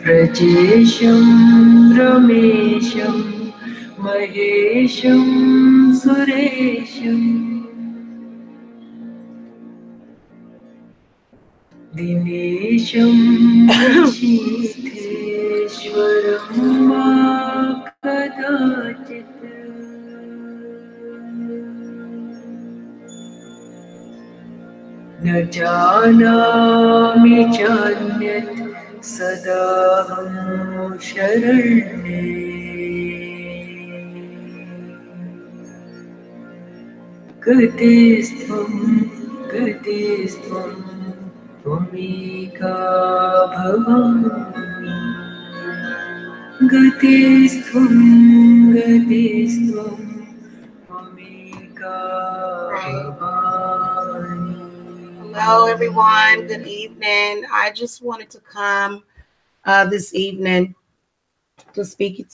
प्रजेशं रमेशं महेशं सुरेशं दिनेशं शीथेश्वरं वा कदाचित् न जानामि चान्यत् सदाहं शरण्ये गतिस्त्वं गतिस्त्वं त्वमेका भवानि गतिस्त्वं गतिस्त्वं त्वमेका भवानि. Hello, everyone. Good evening. I just wanted to come this evening to speak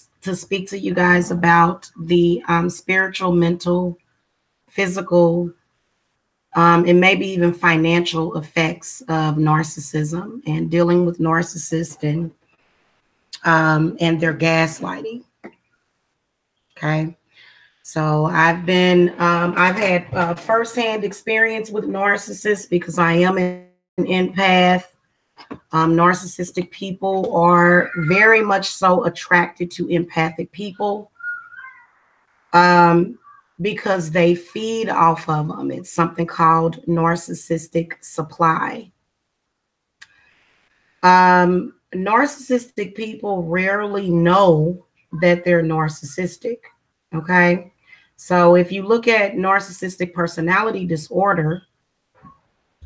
to you guys about the spiritual, mental, physical, and maybe even financial effects of narcissism and dealing with narcissists and their gaslighting. Okay. So I've had firsthand experience with narcissists because I am an empath. Narcissistic people are very much so attracted to empathic people because they feed off of them. It's something called narcissistic supply. Narcissistic people rarely know that they're narcissistic. Okay. So if you look at narcissistic personality disorder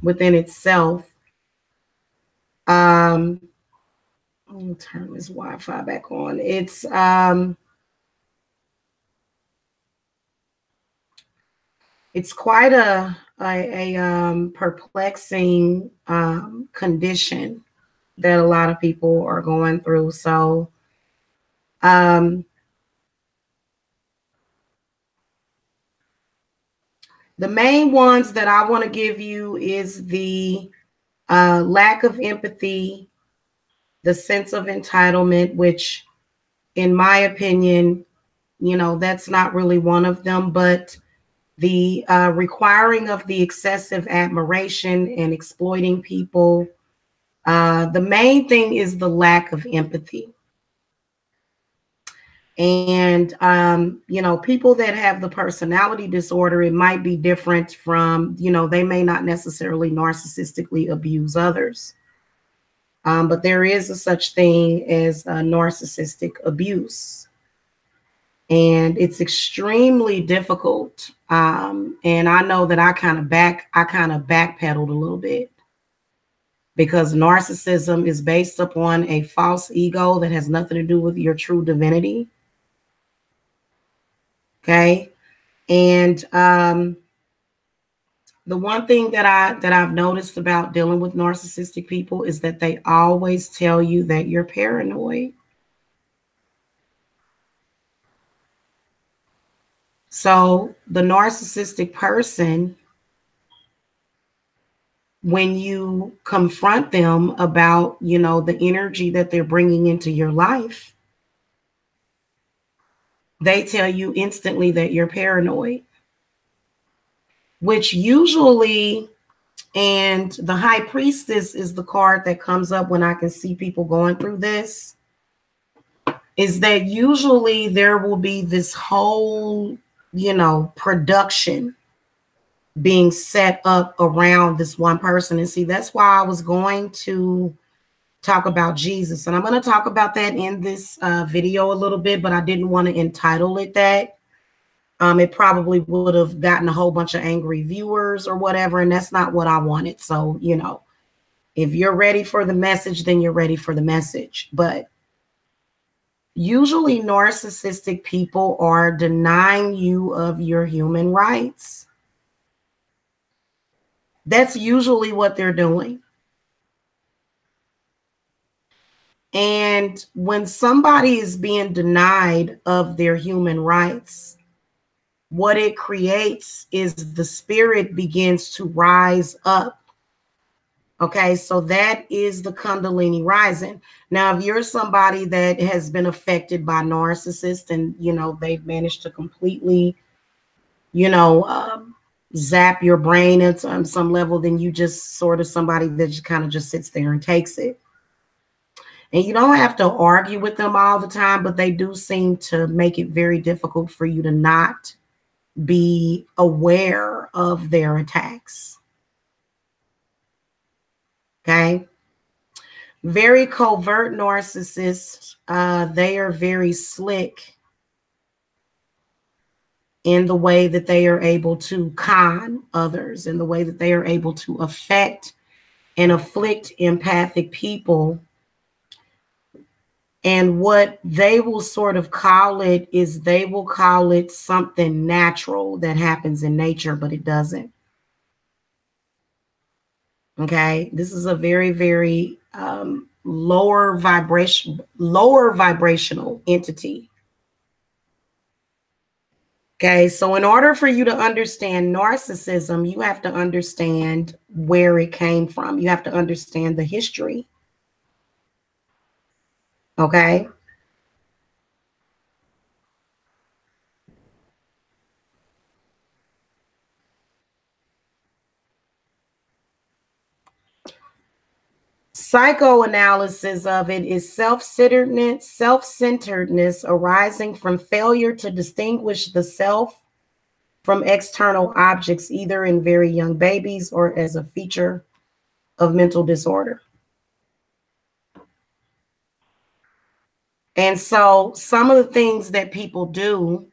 within itself, let me turn this Wi-Fi back on. It's quite a perplexing condition that a lot of people are going through. So the main ones that I want to give you is the lack of empathy, the sense of entitlement, which in my opinion, that's not really one of them, but the requiring of the excessive admiration and exploiting people. The main thing is the lack of empathy. And, people that have the personality disorder, it might be different from, they may not necessarily narcissistically abuse others. But there is a such thing as narcissistic abuse. And it's extremely difficult. And I know that I kind of backpedaled a little bit because narcissism is based upon a false ego that has nothing to do with your true divinity. Okay. And the one thing that I've noticed about dealing with narcissistic people is that they always tell you that you're paranoid. So the narcissistic person, when you confront them about, the energy that they're bringing into your life, they tell you instantly that you're paranoid, which usually, and the high priestess is the card that comes up when I can see people going through this, is that usually there will be this whole, production being set up around this one person. And see, that's why I was going to talk about Jesus. And I'm going to talk about that in this video a little bit, but I didn't want to entitle it that. It probably would have gotten a whole bunch of angry viewers or whatever, and that's not what I wanted. So, if you're ready for the message, then you're ready for the message. But usually narcissistic people are denying you of your human rights. That's usually what they're doing. And when somebody is being denied of their human rights, what it creates is the spirit begins to rise up Okay, so that is the Kundalini rising. Now, if you're somebody that has been affected by narcissists and, they've managed to completely, zap your brain at some level, then you just sort of somebody that just kind of just sits there and takes it. And you don't have to argue with them all the time, but they do seem to make it very difficult for you to not be aware of their attacks. Okay. Very covert narcissists, they are very slick in the way that they are able to con others, in the way that they are able to affect and afflict empathic people. And what they will sort of call it is they will call it something natural that happens in nature, but it doesn't. Okay, this is a very, very lower vibrational entity. Okay, so in order for you to understand narcissism, you have to understand where it came from. You have to understand the history. Okay. Psychoanalysis of it is self-centeredness arising from failure to distinguish the self from external objects, either in very young babies or as a feature of mental disorder. And so some of the things that people do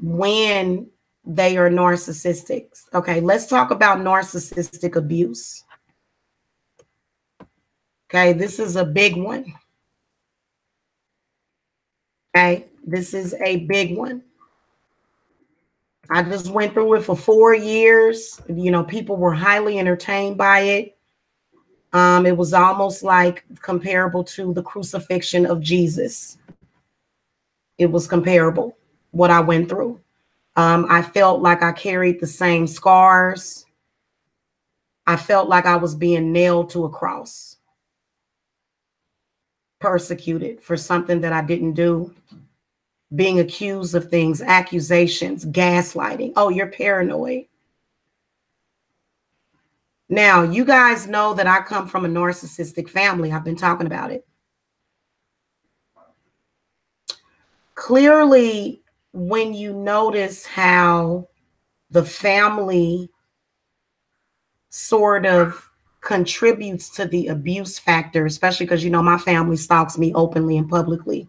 when they are narcissistic. Okay, let's talk about narcissistic abuse. Okay, this is a big one. Okay, this is a big one. I just went through it for 4 years. People were highly entertained by it. It was almost like comparable to the crucifixion of Jesus. It was comparable, what I went through. I felt like I carried the same scars. I felt like I was being nailed to a cross, persecuted for something that I didn't do, being accused of things, accusations, gaslighting. Oh, you're paranoid. Now, you guys know that I come from a narcissistic family. I've been talking about it. Clearly, when you notice how the family sort of contributes to the abuse factor, especially because, my family stalks me openly and publicly,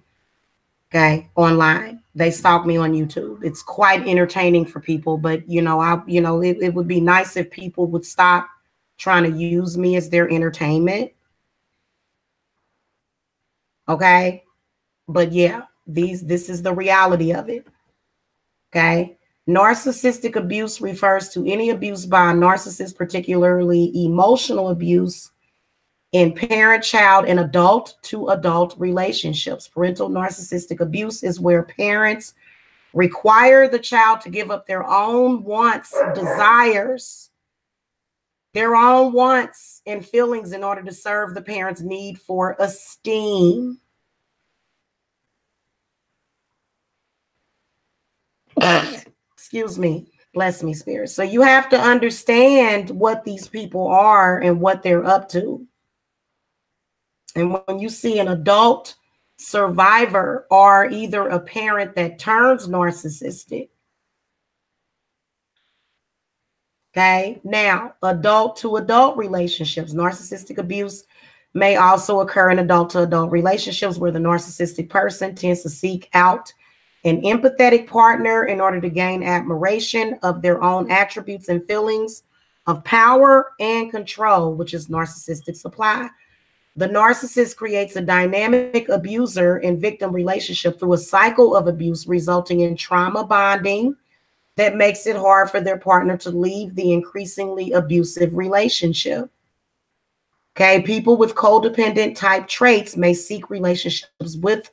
okay, online. They stalk me on YouTube. It's quite entertaining for people, but, it would be nice if people would stop trying to use me as their entertainment. Okay. But yeah, this is the reality of it. Okay. Narcissistic abuse refers to any abuse by a narcissist, particularly emotional abuse in parent, child, and adult to adult relationships. Parental narcissistic abuse is where parents require the child to give up their own wants, desires, their own wants and feelings in order to serve the parent's need for esteem. Excuse me. Bless me, spirit. So you have to understand what these people are and what they're up to. And when you see an adult survivor or either a parent that turns narcissistic, okay, now adult to adult relationships, narcissistic abuse may also occur in adult to adult relationships where the narcissistic person tends to seek out an empathetic partner in order to gain admiration of their own attributes and feelings of power and control, which is narcissistic supply. The narcissist creates a dynamic abuser and victim relationship through a cycle of abuse, resulting in trauma bonding that makes it hard for their partner to leave the increasingly abusive relationship. Okay, people with codependent type traits may seek relationships with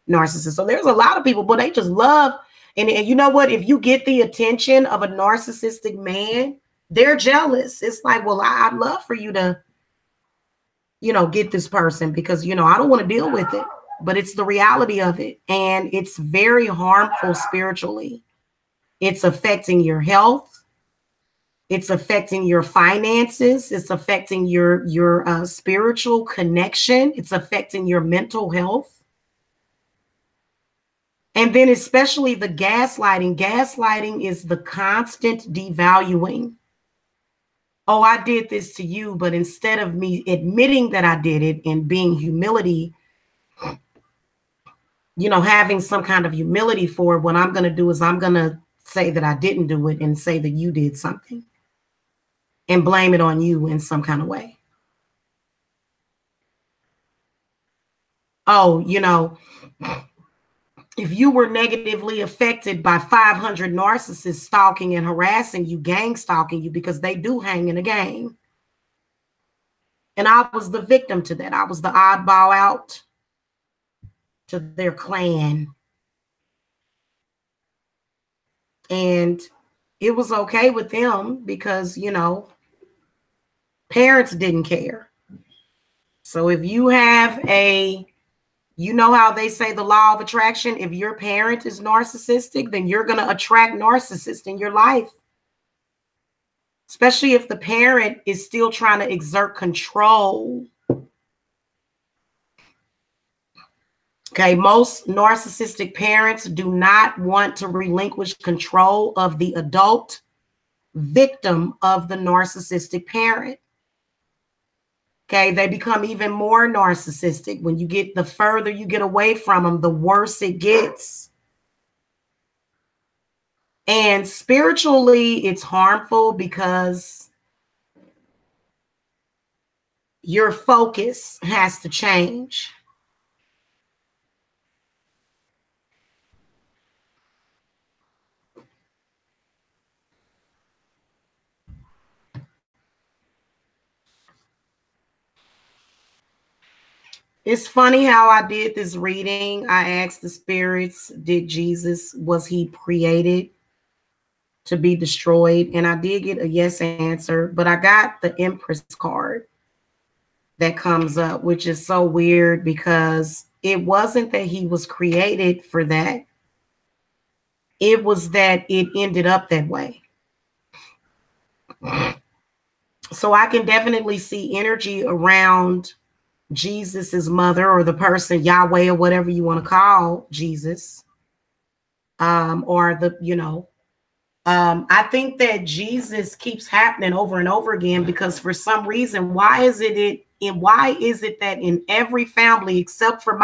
narcissists. So there's a lot of people, but they just love, and you know what? If you get the attention of a narcissistic man, They're jealous. It's like, well, I'd love for you to, get this person because, I don't want to deal with it. But it's the reality of it. And it's very harmful spiritually. It's affecting your health. It's affecting your finances. It's affecting your spiritual connection. It's affecting your mental health. And then especially the gaslighting. Gaslighting is the constant devaluing. Oh, I did this to you, but instead of me admitting that I did it and being humility, having some kind of humility for it, what I'm going to do is I'm going to say that I didn't do it and say that you did something and blame it on you in some kind of way. Oh, if you were negatively affected by 500 narcissists stalking and harassing you, gang stalking you, because they do hang in a gang. And I was the victim to that. I was the oddball out to their clan. And it was okay with them because, parents didn't care. So if you have how they say the law of attraction, if your parent is narcissistic, then you're going to attract narcissists in your life. Especially if the parent is still trying to exert control. Okay, most narcissistic parents do not want to relinquish control of the adult victim of the narcissistic parent. Okay, they become even more narcissistic. When the further you get away from them, the worse it gets. And spiritually, it's harmful because your focus has to change. It's funny how I did this reading. I asked the spirits, was he created to be destroyed? And I did get a yes answer, but I got the Empress card that comes up, which is so weird because it wasn't that he was created for that. It was that it ended up that way. So I can definitely see energy around Jesus's mother, or the person, Yahweh, or whatever you want to call Jesus, or I think that Jesus keeps happening over and over again because for some reason, why is it that in every family except for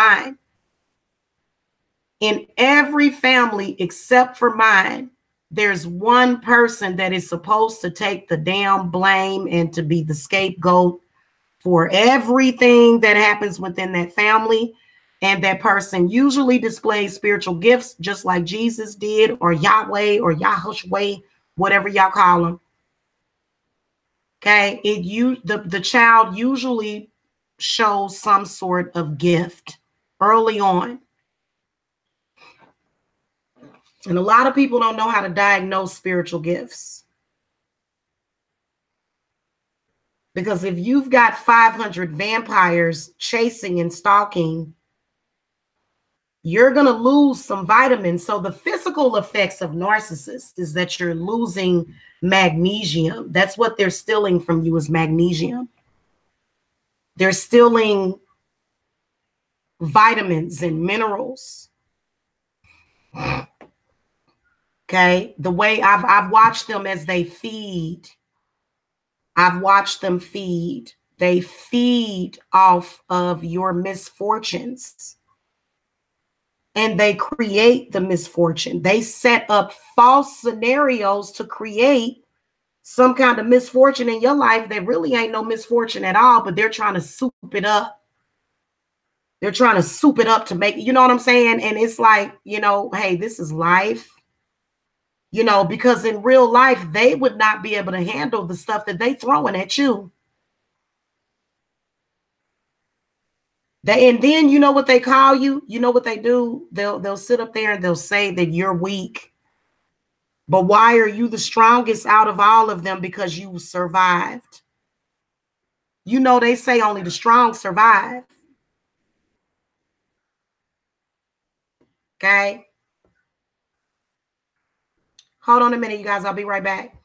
mine, there's one person that is supposed to take the damn blame and to be the scapegoat for everything that happens within that family. And that person usually displays spiritual gifts just like Jesus did, or Yahweh, or Yahushua, whatever y'all call them. Okay, the child usually shows some sort of gift early on. And a lot of people don't know how to diagnose spiritual gifts. Because if you've got 500 vampires chasing and stalking, you're going to lose some vitamins. So the physical effects of narcissists is that you're losing magnesium. That's what they're stealing from you, is magnesium. They're stealing vitamins and minerals. Okay. The way I've watched them as they feed. I've watched them feed. They feed off of your misfortunes. And they create the misfortune. They set up false scenarios to create some kind of misfortune in your life that really ain't no misfortune at all, but they're trying to soup it up. They're trying to soup it up to make, you know what I'm saying? And it's like, hey, this is life. Because in real life, they would not be able to handle the stuff that they throwing at you. And then you know what they call you? You know what they do? They'll sit up there and they'll say that you're weak. But why are you the strongest out of all of them? Because you survived. You know, they say only the strong survive. Okay. Hold on a minute, you guys. I'll be right back.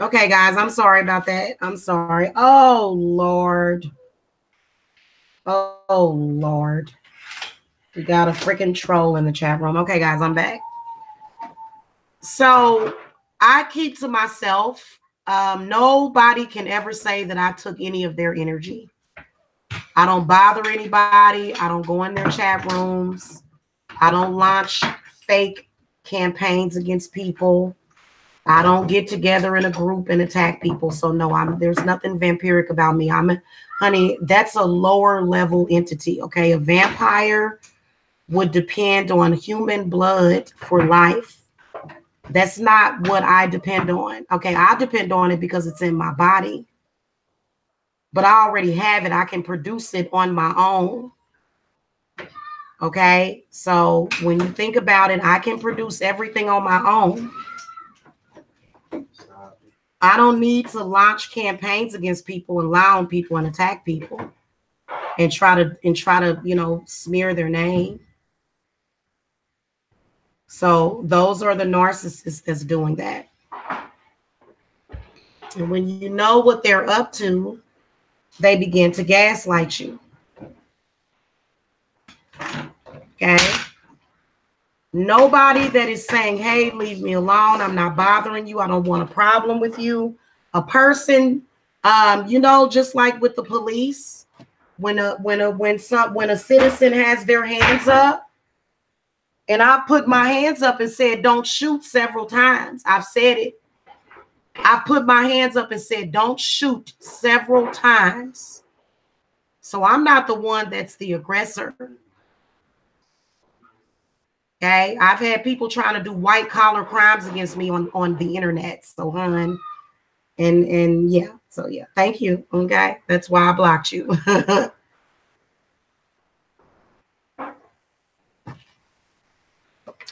Okay, guys, I'm sorry about that. I'm sorry. Oh, Lord. Oh, Lord. We got a freaking troll in the chat room. Okay, guys, I'm back. So I keep to myself. Nobody can ever say that I took any of their energy. I don't bother anybody. I don't go in their chat rooms. I don't launch fake campaigns against people. I don't get together in a group and attack people. So no, there's nothing vampiric about me. Honey, that's a lower level entity. Okay, a vampire would depend on human blood for life. That's not what I depend on. Okay, I depend on it because it's in my body. But I already have it. I can produce it on my own. Okay, so when you think about it, I can produce everything on my own. I don't need to launch campaigns against people and lie on people and attack people and try to smear their name. So those are the narcissists that's doing that. And when you know what they're up to, they begin to gaslight you. Okay. Nobody that is saying, hey, leave me alone. I'm not bothering you. I don't want a problem with you. A person, just like with the police, when a citizen has their hands up, and I've put my hands up and said, don't shoot several times. I've said it. I've put my hands up and said, don't shoot several times. So I'm not the one that's the aggressor. Okay, I've had people trying to do white collar crimes against me on the internet. So, hon, and yeah, so yeah, thank you. Okay, that's why I blocked you.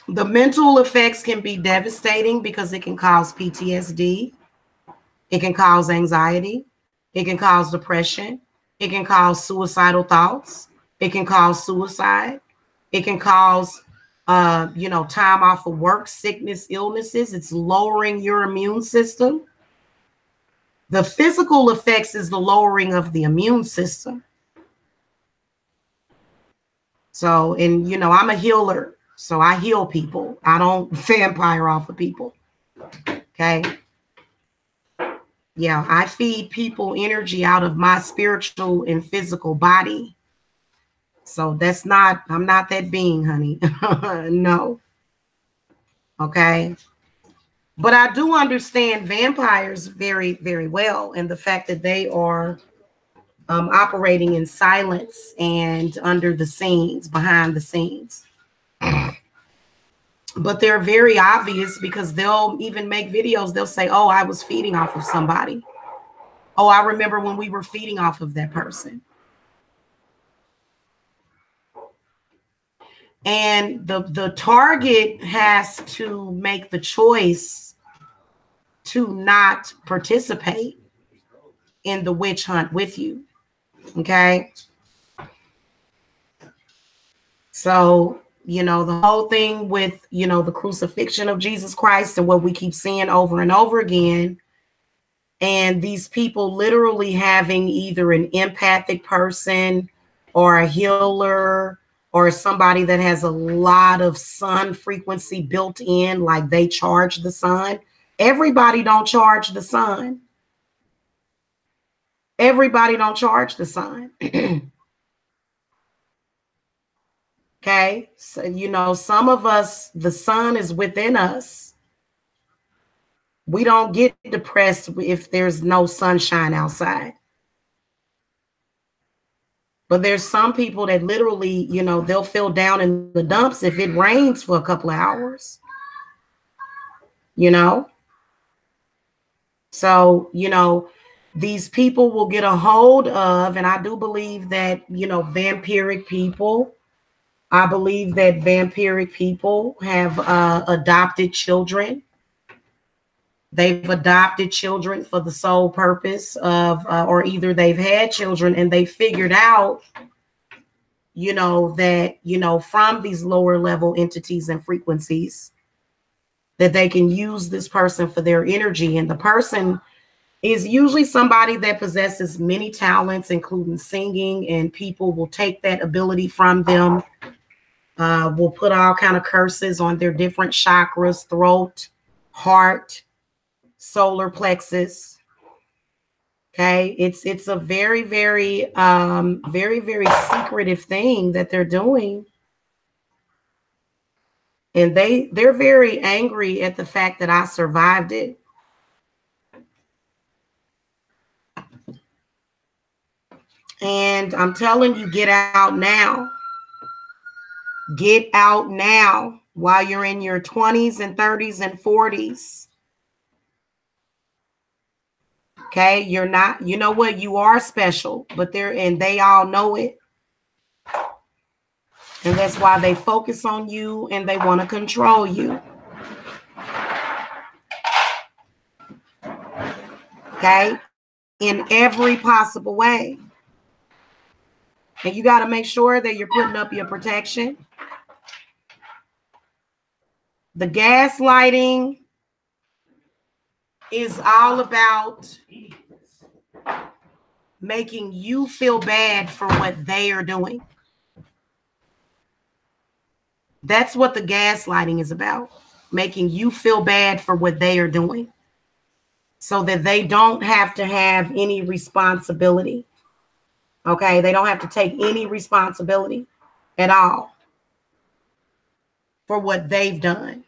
The mental effects can be devastating because it can cause PTSD, it can cause anxiety, it can cause depression, it can cause suicidal thoughts, it can cause suicide, it can cause time off of work, sickness, illnesses. It's lowering your immune system. The physical effects is the lowering of the immune system. So, and I'm a healer, so I heal people. I don't vampire off of people. Okay. Yeah, I feed people energy out of my spiritual and physical body. So I'm not that being, honey. No. Okay. But I do understand vampires very, very well, and the fact that they are operating in silence and under the scenes, behind the scenes. But they're very obvious because they'll even make videos. They'll say, oh, I was feeding off of somebody. Oh, I remember when we were feeding off of that person. And the target has to make the choice to not participate in the witch hunt with you. Okay. So, the whole thing with, the crucifixion of Jesus Christ and what we keep seeing over and over again, and these people literally having either an empathic person or a healer or somebody that has a lot of sun frequency built in, like they charge the sun. Everybody don't charge the sun. Everybody don't charge the sun. Okay. So, some of us, the sun is within us. We don't get depressed if there's no sunshine outside. But there's some people that literally, they'll feel down in the dumps if it rains for a couple of hours. So, these people will get a hold of, and I do believe that, vampiric people, I believe that vampiric people have adopted children. They've adopted children for the sole purpose of, or either they've had children and they figured out, that, from these lower level entities and frequencies, that they can use this person for their energy. And the person is usually somebody that possesses many talents, including singing, and people will take that ability from them. Will put all kind of curses on their different chakras: throat, heart, solar plexus. Okay, it's a very, very, very, very secretive thing that they're doing, and they're very angry at the fact that I survived it. And I'm telling you, get out now. Get out now while you're in your 20s and 30s and 40s. Okay, you're not, you know what, you are special, but they all know it. And that's why they focus on you and they want to control you. Okay, in every possible way. And you got to make sure that you're putting up your protection. The gaslighting is all about making you feel bad for what they are doing. That's what the gaslighting is about, making you feel bad for what they are doing so that they don't have to have any responsibility. Okay, they don't have to take any responsibility at all for what they've done.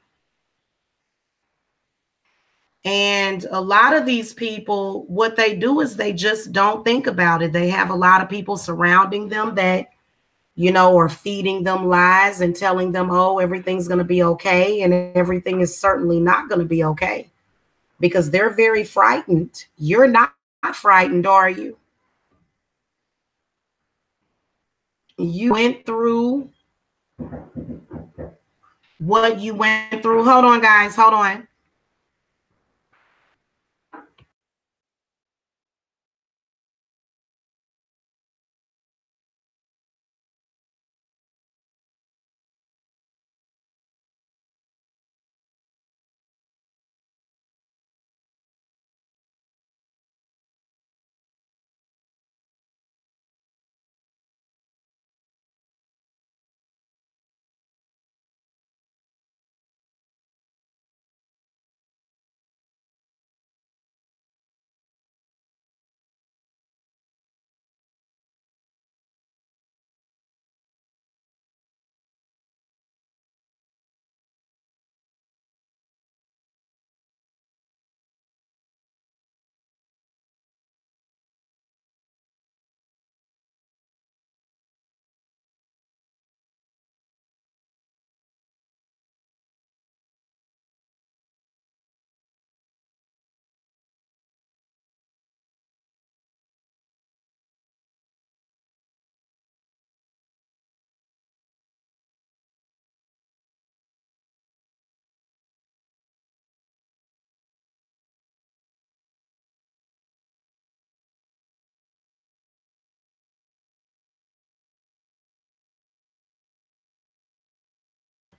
And a lot of these people, what they do is they just don't think about it. They have a lot of people surrounding them that, you know, are feeding them lies and telling them, oh, everything's going to be okay. And everything is certainly not going to be okay because they're very frightened. You're not frightened, are you? You went through what you went through. Hold on, guys. Hold on.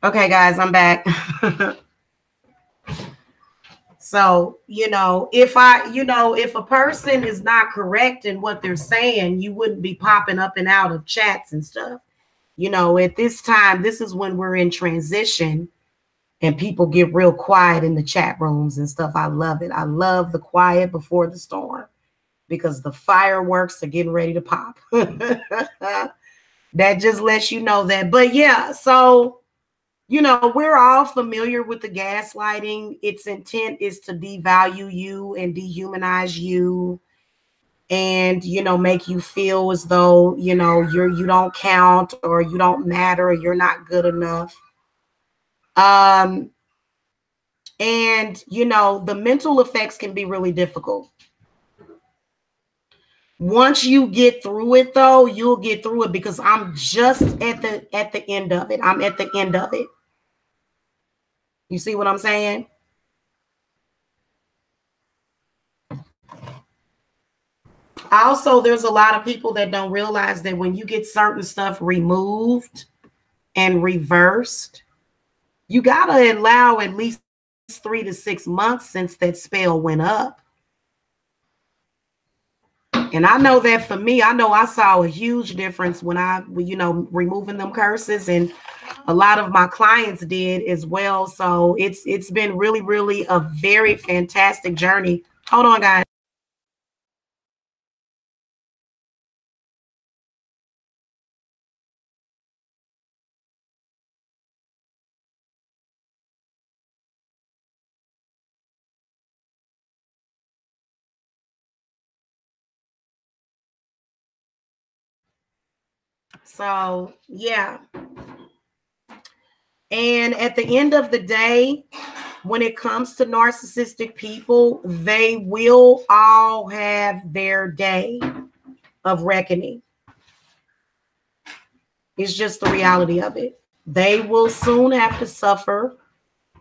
Okay, guys, I'm back. So, if if a person is not correct in what they're saying, you wouldn't be popping up and out of chats and stuff. At this time, this is when we're in transition and people get real quiet in the chat rooms and stuff. I love it. I love the quiet before the storm because the fireworks are getting ready to pop. That just lets you know that. But yeah, so we're all familiar with the gaslighting. Its intent is to devalue you and dehumanize you and, make you feel as though, you don't count or you don't matter or you're not good enough. And, the mental effects can be really difficult. Once you get through it, though, you'll get through it because I'm just at the end of it. I'm at the end of it. You see what I'm saying? Also, there's a lot of people that don't realize that when you get certain stuff removed and reversed, you got to allow at least 3 to 6 months since that spell went up. And I know that for me, I know I saw a huge difference when removing them curses, and a lot of my clients did as well. So it's been really, really a very fantastic journey. Hold on, guys. So yeah. And at the end of the day, when it comes to narcissistic people, they will all have their day of reckoning. It's just the reality of it. They will soon have to suffer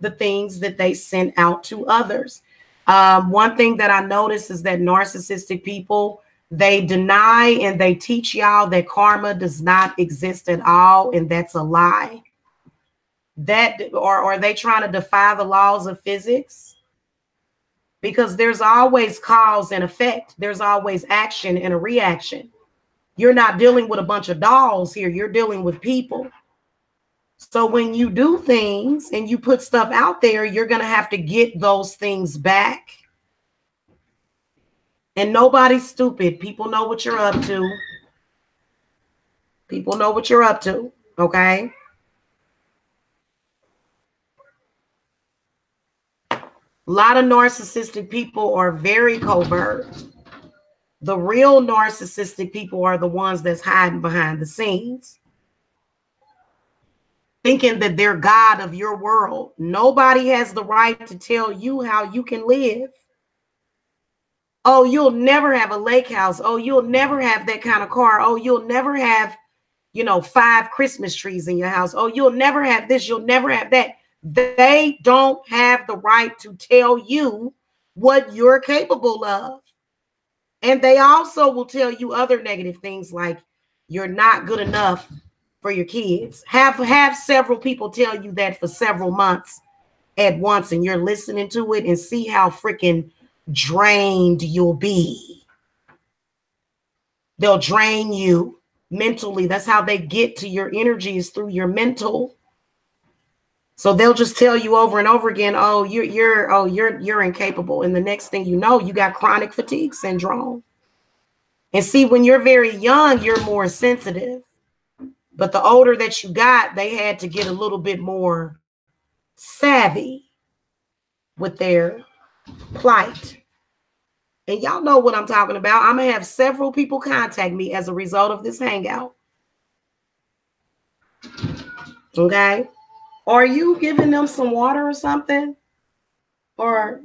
the things that they sent out to others. One thing that I notice is that narcissistic people, they deny and they teach y'all that karma does not exist at all, and that's a lie. That, or are they trying to defy the laws of physics? Because there's always cause and effect. There's always action and a reaction. You're not dealing with a bunch of dolls here. You're dealing with people. So when you do things and you put stuff out there, you're going to have to get those things back. And nobody's stupid. People know what you're up to. People know what you're up to. Okay. A lot of narcissistic people are very covert. The real narcissistic people are the ones that's hiding behind the scenes, thinking that they're God of your world. Nobody has the right to tell you how you can live. Oh, you'll never have a lake house. Oh, you'll never have that kind of car. Oh, you'll never have, 5 Christmas trees in your house. Oh, you'll never have this. You'll never have that. They don't have the right to tell you what you're capable of. And they also will tell you other negative things like you're not good enough for your kids. Have several people tell you that for several months at once, and you're listening to it and see how freaking drained you'll be. They'll drain you mentally. That's how they get to your energy, is through your mental. So they'll just tell you over and over again, oh, you're incapable. And the next thing you know, you got chronic fatigue syndrome. And see, when you're very young, you're more sensitive. But the older that you got, they had to get a little bit more savvy with their plight. And y'all know what I'm talking about. I'm going to have several people contact me as a result of this hangout. Okay. Are you giving them some water or something? Or...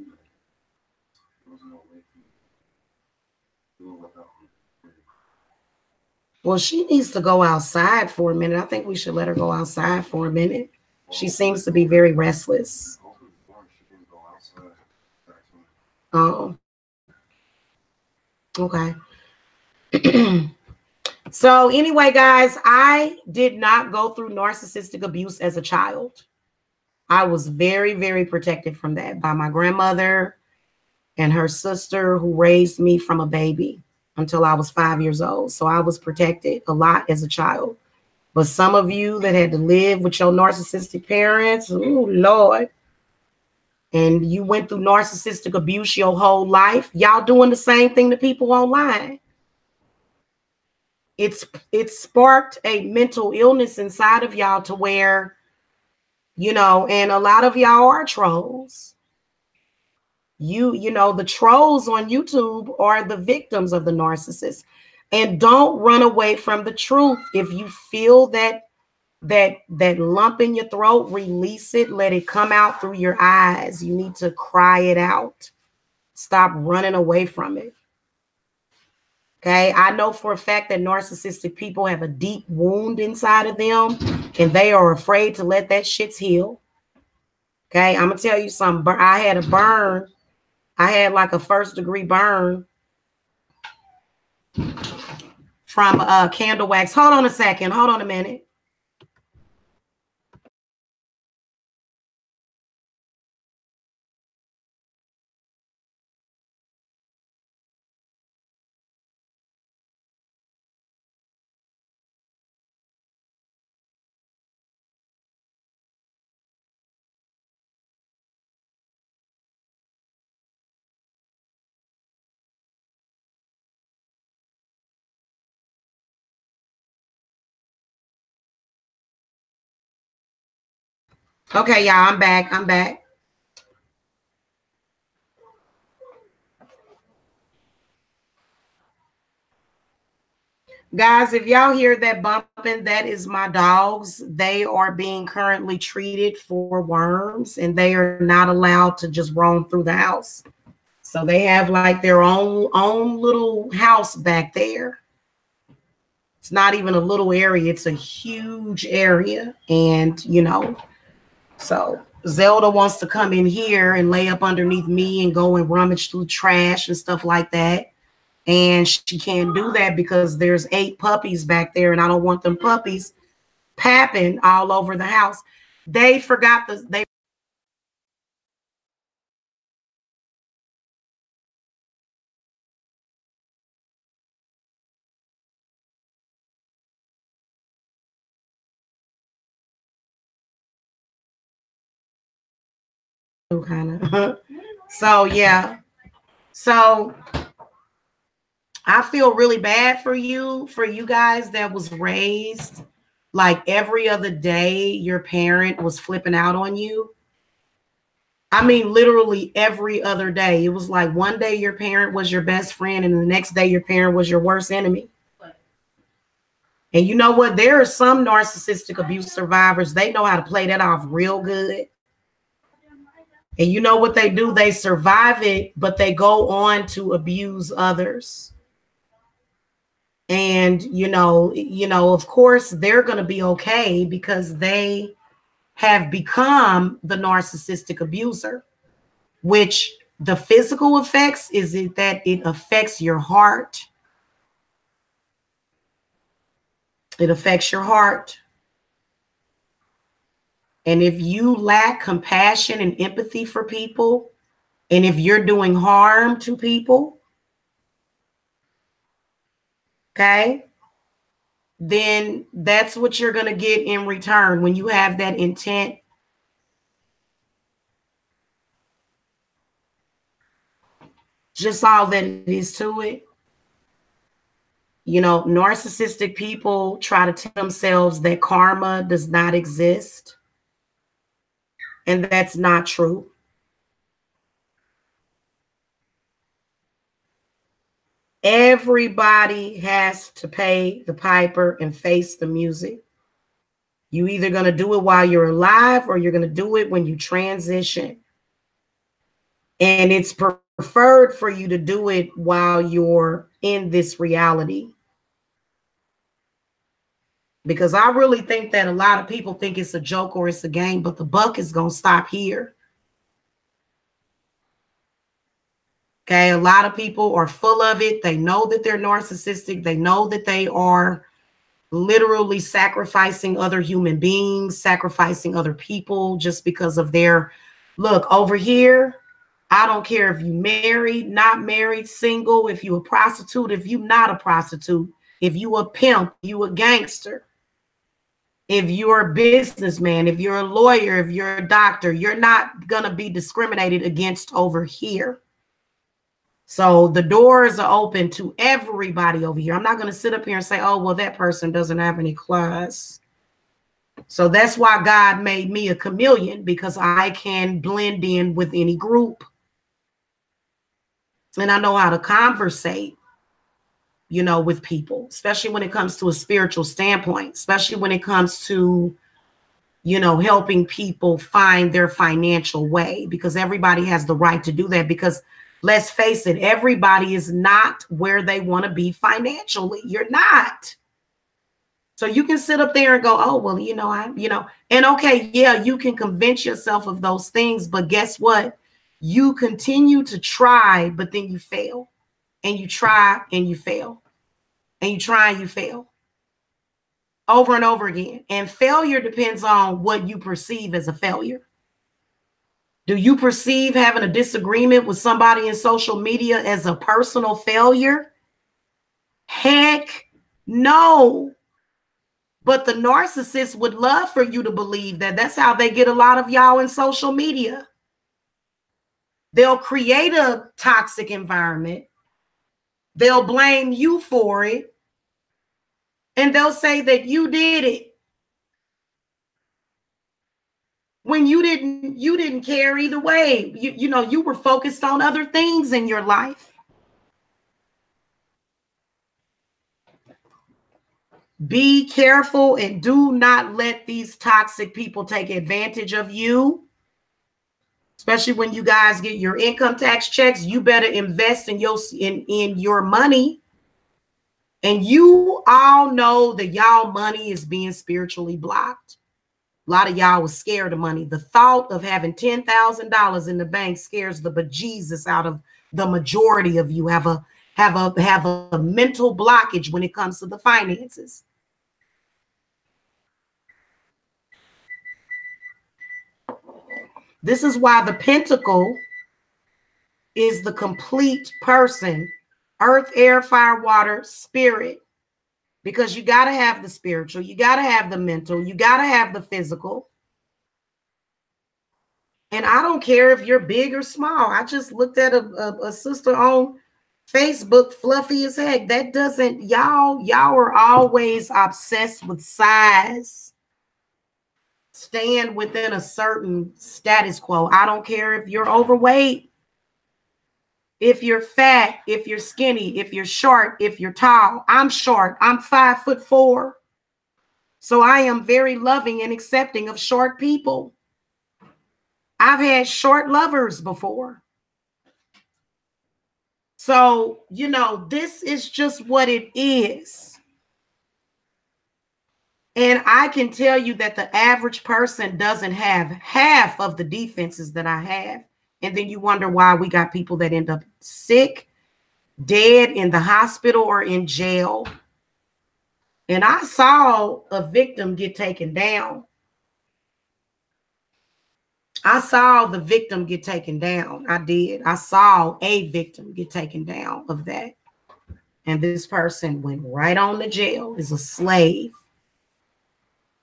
Well, she needs to go outside for a minute. I think we should let her go outside for a minute. She seems to be very restless. Oh. Okay. So anyway, guys, I did not go through narcissistic abuse as a child. I was very, very protected from that by my grandmother and her sister, who raised me from a baby until I was 5 years old. So I was protected a lot as a child. But some of you that had to live with your narcissistic parents, oh Lord, and you went through narcissistic abuse your whole life, y'all doing the same thing to people online. It sparked a mental illness inside of y'all to where, and a lot of y'all are trolls. The trolls on YouTube are the victims of the narcissist. And don't run away from the truth. If you feel that lump in your throat, release it, let it come out through your eyes. You need to cry it out. Stop running away from it. Okay, I know for a fact that narcissistic people have a deep wound inside of them, and they are afraid to let that shit heal. Okay, I'm gonna tell you something. I had a burn. I had like a 1st-degree burn from candle wax. Hold on a second. Hold on a minute. Okay, y'all, I'm back. I'm back. Guys, if y'all hear that bumping, that is my dogs. They are being currently treated for worms, and they are not allowed to just roam through the house. So they have like their own little house back there. It's not even a little area, it's a huge area. And so Zelda wants to come in here and lay up underneath me and go and rummage through trash and stuff like that. And she can't do that because there's 8 puppies back there, and I don't want them puppies papping all over the house. They forgot they kind of. So yeah. So I feel really bad for you guys that was raised like every other day your parent was flipping out on you. I mean, literally every other day. It was like one day your parent was your best friend, and the next day your parent was your worst enemy. And you know what? There are some narcissistic abuse survivors. They know how to play that off real good. And you know what they do? They survive it, but they go on to abuse others. And of course, they're going to be okay because they have become the narcissistic abuser, which the physical effects is it that it affects your heart. It affects your heart. And if you lack compassion and empathy for people, and if you're doing harm to people, okay, then that's what you're going to get in return when you have that intent. Just all that it is to it. Narcissistic people try to tell themselves that karma does not exist, and that's not true. Everybody has to pay the piper and face the music. You either going to do it while you're alive or you're going to do it when you transition. And it's preferred for you to do it while you're in this reality. Because I really think that a lot of people think it's a joke or it's a game, but the buck is going to stop here. Okay, a lot of people are full of it. They know that they're narcissistic. They know that they are literally sacrificing other human beings, sacrificing other people just because of their look over here. I don't care if you married, not married, single, if you a prostitute, if you not a prostitute, if you a pimp, you a gangster, if you're a businessman, if you're a lawyer, if you're a doctor, you're not going to be discriminated against over here. So the doors are open to everybody over here. I'm not going to sit up here and say, oh, well, that person doesn't have any class. So that's why God made me a chameleon, because I can blend in with any group. And I know how to conversate, with people, especially when it comes to a spiritual standpoint, especially when it comes to, helping people find their financial way, because everybody has the right to do that. Because let's face it, everybody is not where they want to be financially. You're not. So you can sit up there and go, oh, well, and okay, yeah, you can convince yourself of those things, but guess what? You continue to try, but then you fail, and you try and you fail, and you try and you fail over and over again. And failure depends on what you perceive as a failure. Do you perceive having a disagreement with somebody in social media as a personal failure? Heck no. But the narcissist would love for you to believe that. That's how they get a lot of y'all in social media. They'll create a toxic environment. They'll blame you for it. And they'll say that you did it. when you didn't care either way. You know, you were focused on other things in your life. Be careful and do not let these toxic people take advantage of you. Especially when you guys get your income tax checks, you better invest in your money. And you all know that y'all money is being spiritually blocked. A lot of y'all was scared of money. The thought of having $10,000 in the bank scares the bejesus out of the majority of you. Have a mental blockage when it comes to the finances. This is why the pentacle is the complete person: earth, air, fire, water, spirit. Because you got to have the spiritual, you got to have the mental, you got to have the physical. And I don't care if you're big or small. I just looked at a sister on Facebook, fluffy as heck. That doesn't, y'all are always obsessed with size. Stand within a certain status quo. I don't care if you're overweight, if you're fat, if you're skinny, if you're short, if you're tall. I'm short. I'm 5'4". So I am very loving and accepting of short people. I've had short lovers before. So, you know, this is just what it is. And I can tell you that the average person doesn't have half of the defenses that I have. And then you wonder why we got people that end up sick, dead, in the hospital, or in jail. And I saw a victim get taken down. I saw the victim get taken down. I did. I saw a victim get taken down of that. And this person went right on to jail, is a slave.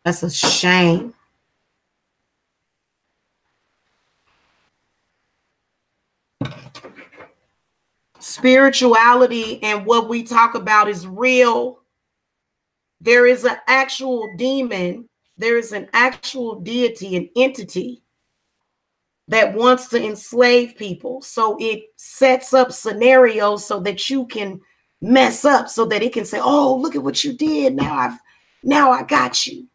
That's a shame. Spirituality and what we talk about is real. There is an actual demon. There is an actual deity, an entity that wants to enslave people. So it sets up scenarios so that you can mess up, so that it can say, oh, look at what you did. Now I got you.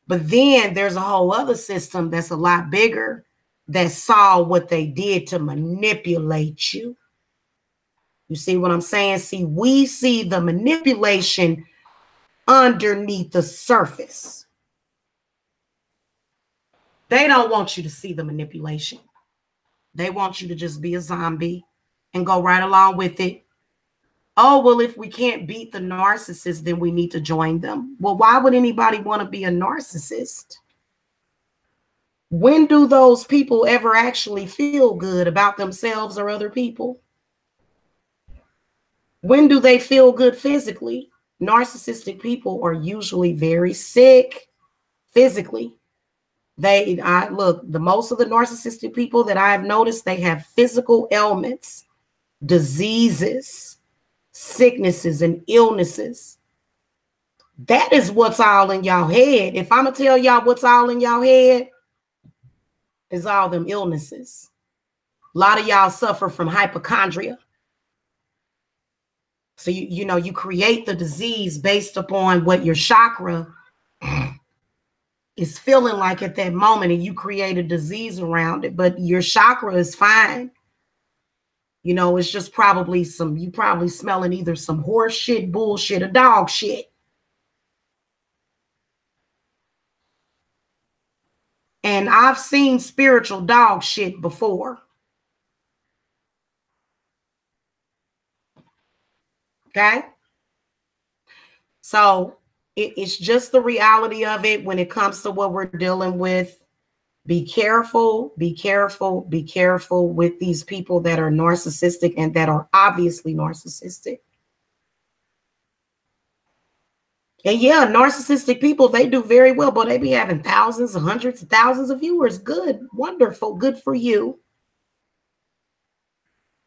But then there's a whole other system that's a lot bigger that saw what they did to manipulate you. You see what I'm saying? See, we see the manipulation underneath the surface. They don't want you to see the manipulation. They want you to just be a zombie and go right along with it. Oh, well, if we can't beat the narcissist, then we need to join them. Well, why would anybody want to be a narcissist? When do those people ever actually feel good about themselves or other people? When do they feel good physically? Narcissistic people are usually very sick physically. Look, the most of the narcissistic people that I've noticed, they have physical ailments, diseases, sicknesses, and illnesses. That is what's all in y'all head. If I'm gonna tell y'all what's all in y'all head, is all them illnesses. A lot of y'all suffer from hypochondria. So you know, you create the disease based upon what your chakra is feeling like at that moment, and you create a disease around it, but your chakra is fine. You know, it's just probably you probably smelling either some horse shit, bullshit, or dog shit. And I've seen spiritual dog shit before. Okay. So it's just the reality of it when it comes to what we're dealing with. Be careful, be careful, be careful with these people that are narcissistic and that are obviously narcissistic. And yeah, narcissistic people, they do very well, but they be having thousands, hundreds of thousands of viewers. Good, wonderful, good for you.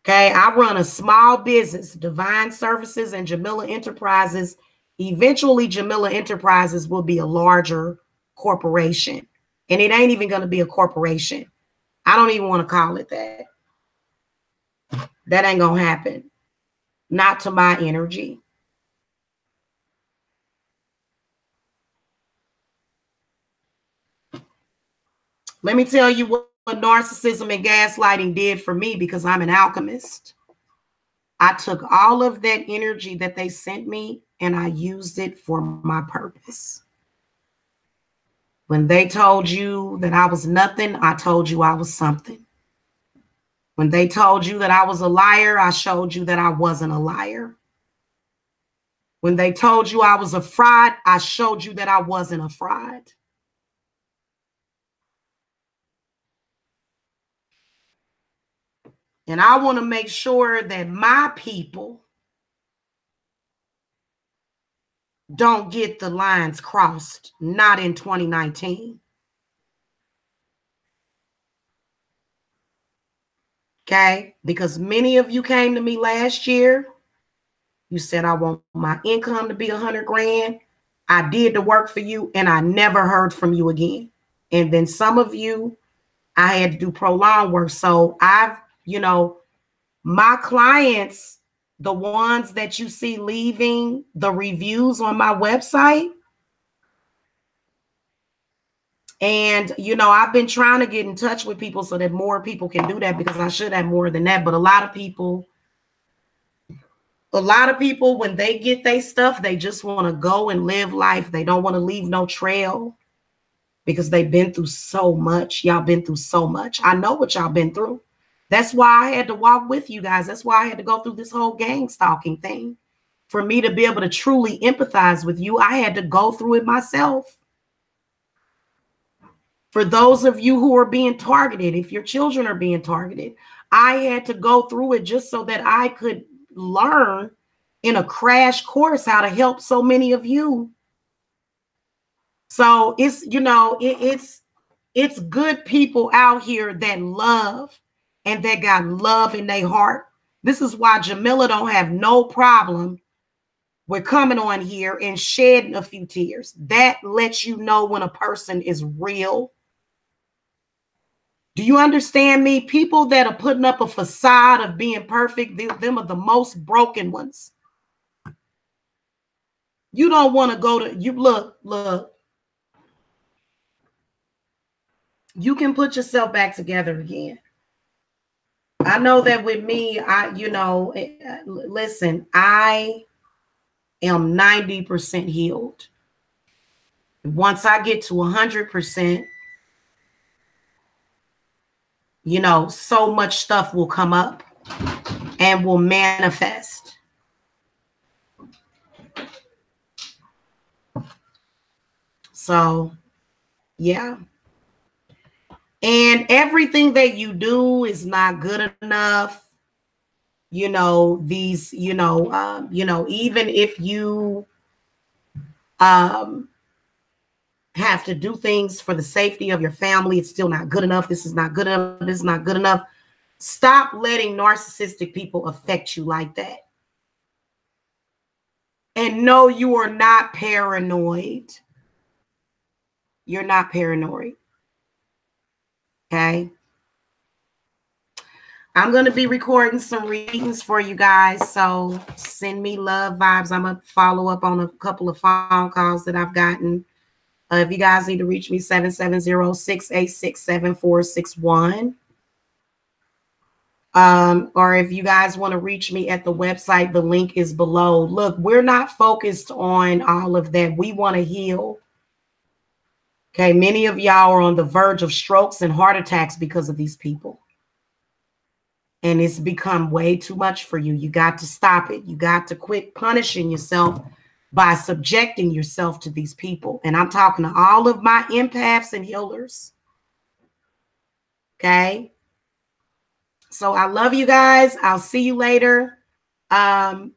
Okay, I run a small business, Divine Services and Jamila Enterprises. Eventually, Jamila Enterprises will be a larger corporation. And it ain't even going to be a corporation. I don't even want to call it that. That ain't going to happen. Not to my energy. Let me tell you what narcissism and gaslighting did for me, because I'm an alchemist. I took all of that energy that they sent me and I used it for my purpose. When they told you that I was nothing, I told you I was something. When they told you that I was a liar, I showed you that I wasn't a liar. When they told you I was a fraud, I showed you that I wasn't a fraud. And I want to make sure that my people don't get the lines crossed, not in 2019. Okay? Because many of you came to me last year. You said, I want my income to be 100 grand. I did the work for you and I never heard from you again. And then some of you, I had to do prolonged work. So I've, my clients, the ones that you see leaving the reviews on my website. And, I've been trying to get in touch with people so that more people can do that, because I should have more than that. But a lot of people, when they get their stuff, they just want to go and live life. They don't want to leave no trail, because they've been through so much. Y'all been through so much. I know what y'all been through. That's why I had to walk with you guys. That's why I had to go through this whole gang stalking thing. For me to be able to truly empathize with you, I had to go through it myself. For those of you who are being targeted, if your children are being targeted, I had to go through it just so that I could learn in a crash course how to help so many of you. So it's, it's good people out here that love and that got love in their heart. This is why Jamila don't have no problem with coming on here and shedding a few tears. That lets you know when a person is real. Do you understand me? People that are putting up a facade of being perfect, them are the most broken ones. You don't want to go to, look. You can put yourself back together again. I know that with me, listen, I am 90% healed. Once I get to 100%, so much stuff will come up and will manifest. So, yeah. And everything that you do is not good enough. Even if you have to do things for the safety of your family, it's still not good enough. This is not good enough. This is not good enough. Stop letting narcissistic people affect you like that. And no, you are not paranoid. You're not paranoid. Okay. I'm going to be recording some readings for you guys. So send me love vibes. I'm going to follow up on a couple of phone calls that I've gotten. If you guys need to reach me, 770-686-7461. Or if you guys want to reach me at the website, the link is below. Look, we're not focused on all of that. We want to heal. Okay, many of y'all are on the verge of strokes and heart attacks because of these people. And it's become way too much for you. You got to stop it. You got to quit punishing yourself by subjecting yourself to these people. And I'm talking to all of my empaths and healers. Okay. So I love you guys. I'll see you later. Namaste.